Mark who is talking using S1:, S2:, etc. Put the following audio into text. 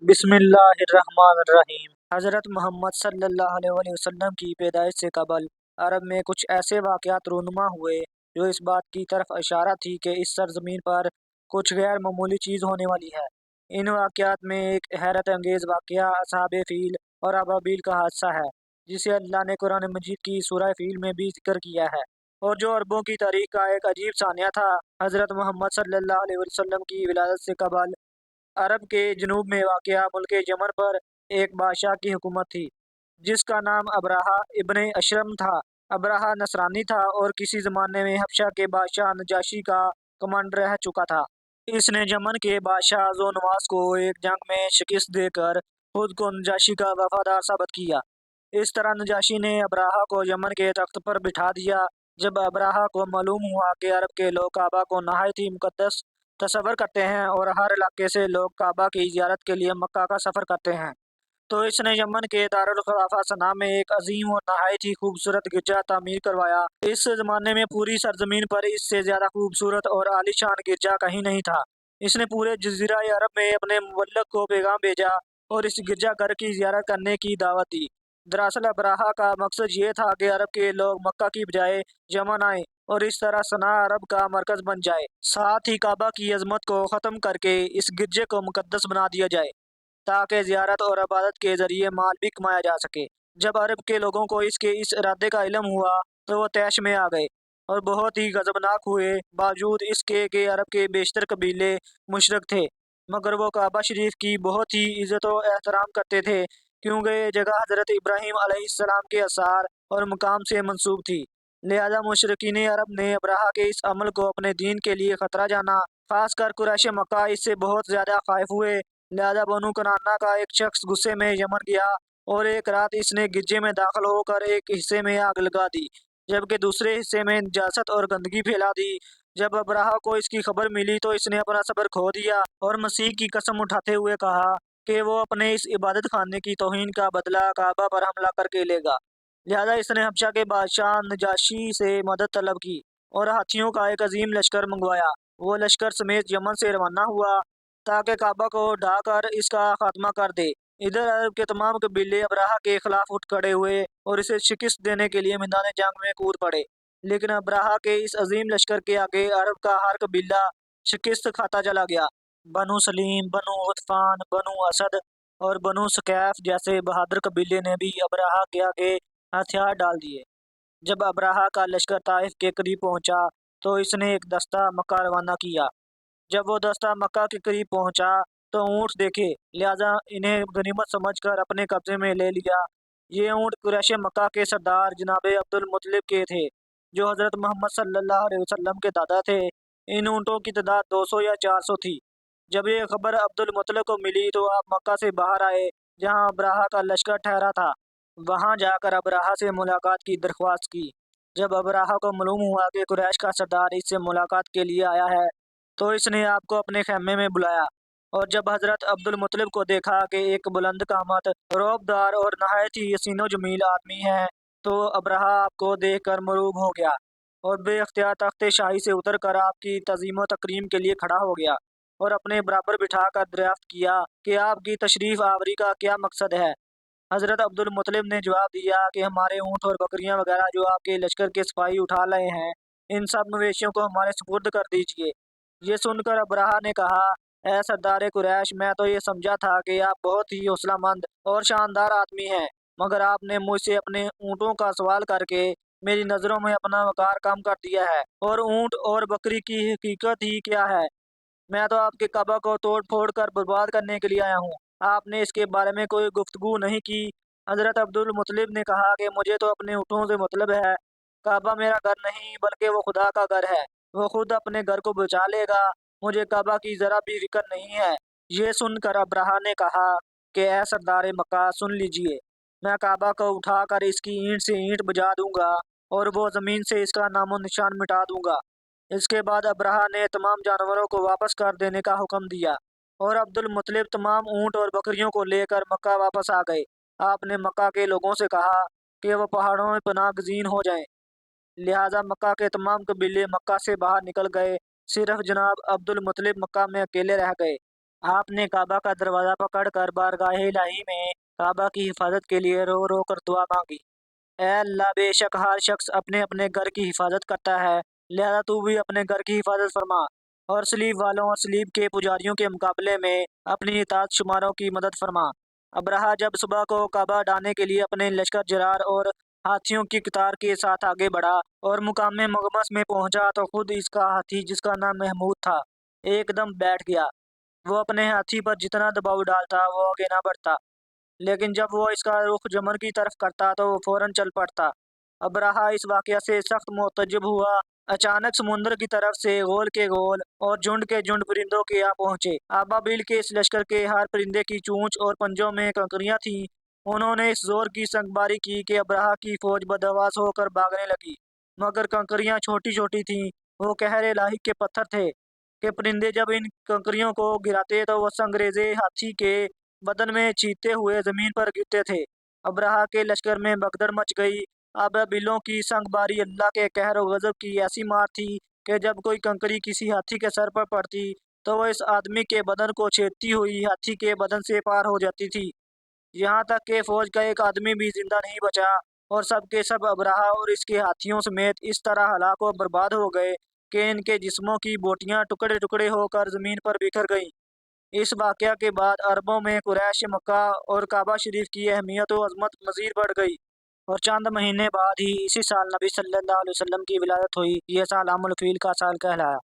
S1: बिस्मिल्लाहिर्रहमानिर्रहीम। हज़रत मोहम्मद सल्लल्लाहु अलैहि वसल्लम की पैदाइश से कबल अरब में कुछ ऐसे वाक़यात रूनुमा हुए जो इस बात की तरफ इशारा थी कि इस सरज़मीन पर कुछ गैर मामूली चीज़ होने वाली है। इन वाक़यात में एक हैरत अंगेज़ वाक़या असहाबे फ़ील और अबाबील का हादसा है, जिसे अल्लाह ने कुरान मजीद की सूरह फ़ील में भी ज़िक्र किया है और जो अरबों की तारीख़ का एक अजीब सानिया था। हज़रत मोहम्मद सल्लल्लाहु अलैहि वसल्लम की विलादत से कबल अरब के जनूब में वाक़या मुल्क यमन पर एक बादशाह की हुकूमत थी, जिसका नाम अबरहा इब्ने अशरम था। अबरहा नसरानी था और किसी ज़माने में हबशा के बादशाह नजाशी का कमांडर रह चुका था। इसने यमन के बादशाह ज़ोनवास को एक जंग में शिकस्त देकर खुद को नजाशी का वफादार साबित किया। इस तरह नजाशी ने अबरहा को यमन के तख्त पर बिठा दिया। जब अबरहा को मालूम हुआ कि अरब के लोग काबा को नहायत ही मुकद्दस तस्वर करते हैं और हर इलाके से लोग काबा की ज़ियारत के लिए मक्का का सफ़र करते हैं, तो इसने यमन के दारुल खिलाफा सना में एक अजीम और नहायत ही खूबसूरत गिरजा तामीर करवाया। इस ज़माने में पूरी सरजमीन पर इससे ज़्यादा खूबसूरत और आलीशान गिरजा कहीं नहीं था। इसने पूरे जज़ीरा अरब में अपने मुवल्लक को पैगाम भेजा और इस गिरजा घर की ज़ियारत करने की दावत दी। दरअसल अबरहा का मकसद ये था कि अरब के लोग मक्का की बजाय यमन आए और इस तरह सना अरब का मरकज़ बन जाए। साथ ही काबा की अजमत को ख़त्म करके इस गिरजे को मुकद्दस बना दिया जाए, ताकि ज़ियारत और इबादत के ज़रिए माल भी कमाया जा सके। जब अरब के लोगों को इसके इस इरादे का इल्म हुआ तो वो तैश में आ गए और बहुत ही गज़बनाक हुए। बावजूद इसके कि अरब के बेशतर कबीले मुशरिक थे, मगर वो काबा शरीफ की बहुत ही इज़्ज़त व एहतराम करते थे, क्योंकि ये जगह हज़रत इब्राहीम अलैहिस्सलाम के आसार और मकाम से मंसूब थी। लिहाजा मुशरिकीन अरब ने अबरहा के इस अमल को अपने दीन के लिए ख़तरा जाना। खासकर कुरैश मक्का इससे बहुत ज़्यादा खाइफ हुए। लिहाजा बनु कनाना का एक शख्स गुस्से में यमन गया और एक रात इसने गिरजे में दाखिल होकर एक हिस्से में आग लगा दी, जबकि दूसरे हिस्से में नजासत और गंदगी फैला दी। जब अबरहा को इसकी खबर मिली तो इसने अपना सब्र खो दिया और मसीह की कसम उठाते हुए कहा कि वो अपने इस इबादत खाने की तौहीन का बदला काबा पर हमला करके लेगा। लिहाजा इसने हबशा के बादशाह नजाशी से मदद तलब की और हाथियों का एक अजीम लश्कर मंगवाया। वो लश्कर समेत यमन से रवाना हुआ ताकि काबा को ढाकर इसका खात्मा कर दे। इधर अरब के तमाम कबीले अबरहा के खिलाफ उठ खड़े हुए और इसे शिकस्त देने के लिए मैदान जंग में कूद पड़े। लेकिन अबरहा के इस अजीम लश्कर के आगे अरब का हर कबीला शिकस्त खाता चला गया। बनु सलीम, बनु गतफान, बनु असद और बनु सकैफ जैसे बहादुर कबीले ने भी अबरहा के आगे हथियार डाल दिए। जब अबरहा का लश्कर ताइफ के करीब पहुंचा तो इसने एक दस्ता मक्का रवाना किया। जब वो दस्ता मक्का के करीब पहुंचा तो ऊँट देखे, लिहाजा इन्हें गनीमत समझकर अपने कब्जे में ले लिया। ये ऊँट कुरैश मक्का के सरदार जनाब अब्दुल मुत्तलिब के थे, जो हज़रत मोहम्मद सल्लल्लाहु अलैहि वसल्लम के दादा थे। इन ऊँटों की तादाद 200 या 400 थी। जब ये खबर अब्दुल मुत्तलिब को मिली तो आप मक्का से बाहर आए, जहाँ अबरहा का लश्कर ठहरा था। वहां जाकर अबरहा से मुलाकात की दरख्वास्त की। जब अबरहा को मालूम हुआ कि कुरैश का सरदार इससे मुलाकात के लिए आया है, तो इसने आपको अपने खेमे में बुलाया और जब हज़रत अब्दुल मुत्तलिब को देखा कि एक बुलंद कामत, रौबदार और नहायत ही हसीनो जमील आदमी है, तो अबरहा आपको देख कर मरूब हो गया और बेख्तियार तख्ते शाही से उतर कर आपकी तज़ीम व तकरीम के लिए खड़ा हो गया और अपने बराबर बिठा कर दरियाफ्त किया कि आपकी तशरीफ़ आवरी का क्या मकसद है। हज़रत अब्दुल मुत्तलिब ने जवाब दिया कि हमारे ऊँट और बकरियां वगैरह जो आपके लश्कर के सिपाही उठा लाए हैं, इन सब मवेशियों को हमारे सुपुर्द कर दीजिए। ये सुनकर अबरहा ने कहा, ए सरदार कुरैश, मैं तो ये समझा था कि आप बहुत ही हौसलामंद और शानदार आदमी हैं, मगर आपने मुझसे अपने ऊँटों का सवाल करके मेरी नज़रों में अपना वकार कम कर दिया है। और ऊँट और बकरी की हकीकत ही क्या है? मैं तो आपके काबा को तोड़ फोड़ कर बर्बाद करने के लिए आया हूँ। आपने इसके बारे में कोई गुफ्तगू नहीं की। हज़रत अब्दुल मुत्तलिब ने कहा कि मुझे तो अपने ऊँटों से मतलब है। काबा मेरा घर नहीं बल्कि वो खुदा का घर है। वो खुद अपने घर को बचा लेगा। मुझे काबा की ज़रा भी फिक्र नहीं है। ये सुनकर अबरहा ने कहा कि ए सरदार मक्का, सुन लीजिए, मैं काबा को उठाकर इसकी ईंट से ईंट बजा दूंगा और वो ज़मीन से इसका नामो निशान मिटा दूंगा। इसके बाद अबरहा ने तमाम जानवरों को वापस कर देने का हुक्म दिया और अब्दुल मुत्तलिब तमाम ऊँट और बकरियों को लेकर मक्का वापस आ गए। आपने मक्का के लोगों से कहा कि वो पहाड़ों में पनाह गज़ीन हो जाएं। लिहाजा मक्का के तमाम कबीले मक्का से बाहर निकल गए। सिर्फ जनाब अब्दुल मुत्तलिब मक्का में अकेले रह गए। آپ نے کعبہ کا دروازہ پکڑ کر بارگاہ الہی میں کعبہ کی حفاظت کے لیے رو رو کر دعا مانگی۔ اے اللہ، بے شک ہر شخص اپنے اپنے گھر کی حفاظت کرتا ہے، لہذا تو بھی اپنے گھر کی حفاظت فرما، اور صلیب والوں اور صلیب کے پجاریوں کے مقابلے میں اپنی اطاعت شماروں کی مدد فرما۔ ابرہہ جب صبح کو کعبہ ڈھانے کے لیے اپنے لشکر جرار اور ہاتھیوں کی قطار کے ساتھ آگے بڑھا اور مقام مغمس میں پہنچا تو خود اس کا ہاتھی، جس کا نام محمود تھا، ایک دم بیٹھ گیا۔ وہ اپنے ہاتھی پر جتنا دباؤ ڈالتا وہ آگے نہ بڑھتا، لیکن جب وہ اس کا رخ جمر کی طرف کرتا تو وہ فوراً چل پڑتا۔ ابرہہ اس واقعہ سے سخت معتجب ہوا۔ اچانک سمندر کی طرف سے غول کے غول اور جھنڈ کے جھنڈ پرندوں کے آ پہنچے۔ ابابیل کے اس لشکر کے ہر پرندے کی چونچ اور پنجوں میں کنکریاں تھیں۔ انہوں نے اس زور کی سنگباری کی کہ ابرہہ کی فوج بدحواس ہو کر بھاگنے لگی، مگر کنکریاں چھوٹی چھوٹی تھیں، وہ قہر الہی کے پتھر تھے کہ پرندے جب ان کنکریوں کو گراتے تو وہ سنگریزے ہاتھی کے بدن میں چیختے ہوئے زمین پر گرتے تھے۔ ابرہہ کے لشکر میں بھگدڑ مچ گئی۔ ابابیلوں کی سنگباری اللہ کے قہر و غضب کی ایسی مار تھی کہ جب کوئی کنکری کسی ہاتھی کے سر پر پڑتی تو وہ اس آدمی کے بدن کو چھیدتی ہوئی ہاتھی کے بدن سے پار ہو جاتی تھی، یہاں تک کہ فوج کا ایک آدمی بھی زندہ نہیں بچا، اور سب کے سب ابرہہ اور اس کے ہاتھیوں سمیت اس طرح ہلاک و برباد ہو گئے کہ ان کے جسموں کی بوٹیاں ٹکڑے ٹکڑے ہو کر زمین پر بکھر گئیں۔ اس واقعہ کے بعد عربوں میں قریش مکہ اور کعبہ شریف کی اہمیت و عظمت مزید بڑھ گئی، اور چند مہینے بعد ہی اسی سال نبی صلی اللہ علیہ وسلم کی ولادت ہوئی۔ یہ سال عام الفیل کا سال کہلایا۔